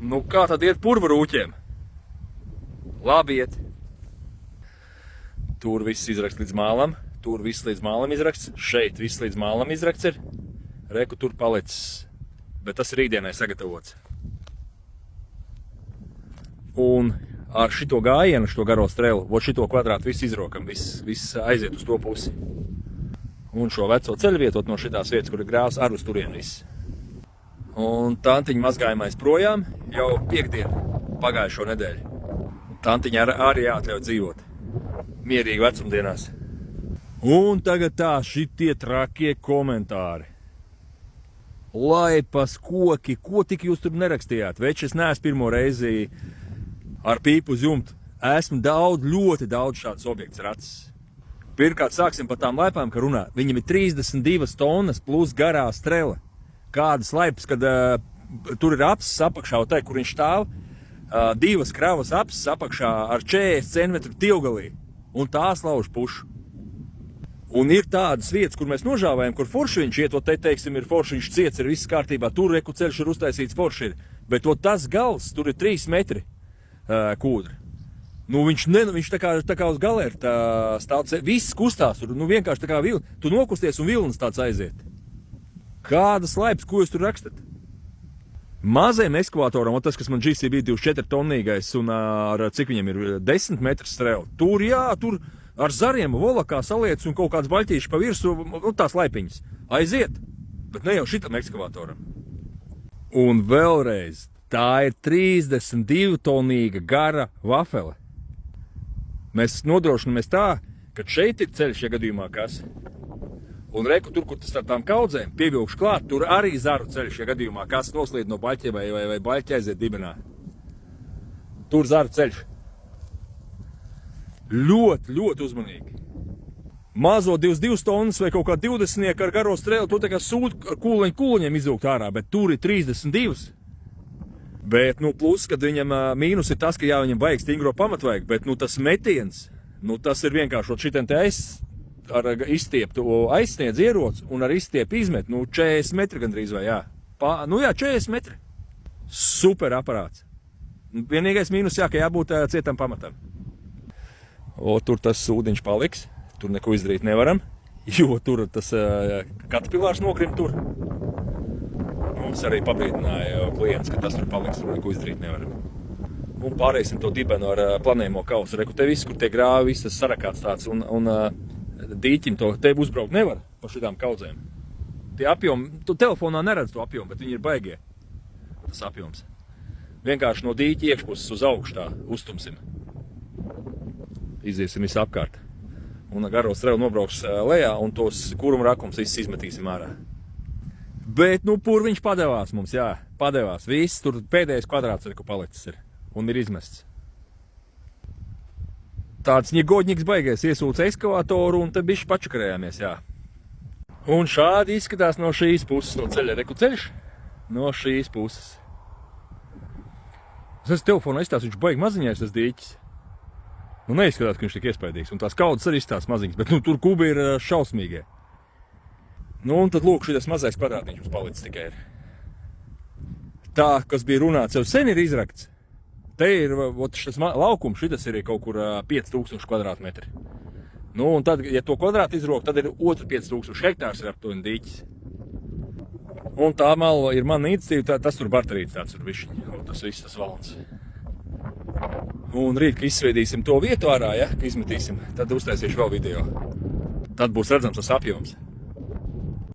Nu, kā tad iet purva rūķiem? Labi iet. Tur viss izraksts līdz mālam. Tur viss līdz mālam izraksts. Šeit viss līdz mālam izraksts ir. Reku tur palicis. Bet tas ir rītdienai sagatavots. Un ar šito gājienu, šito garo strelu, šito kvadrātu viss izrokam. Viss aiziet uz to pusi. Un šo veco ceļu vietot no šitās vietas, kur ir grāvs, ar uz turien viss. Un tantiņa mazgājumais projām jau piekdienu pagājušo nedēļu. Tantiņa arī jāatļauj dzīvot. Mierīgi vecumdienās. Un tagad tā šitie trakie komentāri. Laipas, koki, ko tik jūs tur nerakstījāt? Veči, es neesmu pirmo reizi ar pīpu uz jumtu. Esmu ļoti daudz šādas objekts racis. Pirmkārt, sāksim par tām laipām, ka runā. Viņam ir 32 tonnas plus garā strela. Kādas laipas, kad tur ir apsis apakšā, tai, kur viņš stāv, divas kravas apsis apakšā ar 40 centimetru tilgalī. Un tās lauž pušu. Un ir tādas vietas, kur mēs nožāvājam, kur forši viņš iet, te, teiksim, ir forši viņš ciets, ir viss kārtībā, tur reku ceļš ir uztaisīts forši ir. Bet tas gals, tur ir 3 metri kūdra. Nu, viņš tā kā uz galēra stāv, viss kustās, tur, nu vienkārši tā kā vilni. Tu nokusties un vilnis tāds aiziet. Kādas laipas, ko jūs tur rakstat? Mazajam ekskavatoram, tas, kas man GCB 24 tonnīgais un ar cik viņam ir 10 metru strēli, tur ar zariem volakā saliec un kaut kāds baļķīši pa virsu, tās laipiņas. Aiziet, bet ne jau šitam ekskavatoram. Un vēlreiz, tā ir 32 tonnīga gara vafele. Mēs nodrošinamies tā, ka šeit ir ceļš, ja gadījumā kas. Un reku tur, kur tas ar tām kaudzēm pievilkšu klāt, tur arī zaru ceļš, ja gadījumā kas noslīd no baļķiem vai baļķi aiziet dibenā. Tur zaru ceļš. Ļoti uzmanīgi. Mazo 22 tonnas vai kaut kā 20 ar garo strēlu, tur tā kā sūd ar kūleņiem izvilkt ārā, bet tur ir 32. Bet, plus, kad viņam mīnus ir tas, ka jā, viņam vajag stingro pamatvajag, bet, tas metiens, tas ir vienkārši šitien te ar izstieptu aizsniedz ierots un ar izstiepu izmet, 40 metri gandrīz vai, jā. 40 metri. Super aparāts. Vienīgais mīnus, jā, ka jābūt cietam pamatam. Tur tas ūdeņš paliks, tur neko izdarīt nevaram, jo tur tas katapilārs nokrim tur. Mums arī pabrīdināja klients, ka tas tur paliks, tur neko izdarīt nevaram. Un pārēsim to dibenu ar planējumo kausu. Reku te viss, kur tie grāvi, viss tas sarakāts tāds un dīķim to te uzbraukt nevar pa šitām kaudzēm. Tie apjomi, tu telefonā neredz to apjomu, bet viņi ir baigie, tas apjoms. Vienkārši no dīķa iekšpuses uz augšu tā uztumsim. Iziesim visu apkārt. Un garo strelu nobrauks lejā un tos kuruma rakums viss izmetīsim ārā. Bet, purviņš padevās mums, jā, padevās. Viss tur pēdējais kvadrāts ko palicis ir un ir izmests. Tāds ņegodņiks baigais iesūca ekskavatoru un te bišķi pačakarējāmies, jā. Un šādi izskatās no šīs puses, no ceļa reku ceļš, no šīs puses. Es telefonā izstāstu, viņš baigi maziņais tas dīķis. Neizskatās, ka viņš tik iespaidīgs, un tās kaudzes arī izstāst maziņas, bet tur kubi ir šausmīgie. Un tad lūk, šitas mazais kvadrātiņš mums palicis tikai ir. Tā, kas bija runāts, jau sen ir izrakts. Te ir šis laukums, šitas ir kaut kur 5000 kvadrātmetri. Un tad, ja to kvadrātu izrok, tad ir otru 5000 hektārs ir aptuveni dīķis. Un tā mala ir mana iniciatīva, tas tur barterīts tāds tur višķiņ, tas viss tas valns. Un rīt, ka izsviedīsim to vietu ārā, ja, ka izmetīsim, tad uztaisīšu vēl video. Tad būs redzams tas apjoms.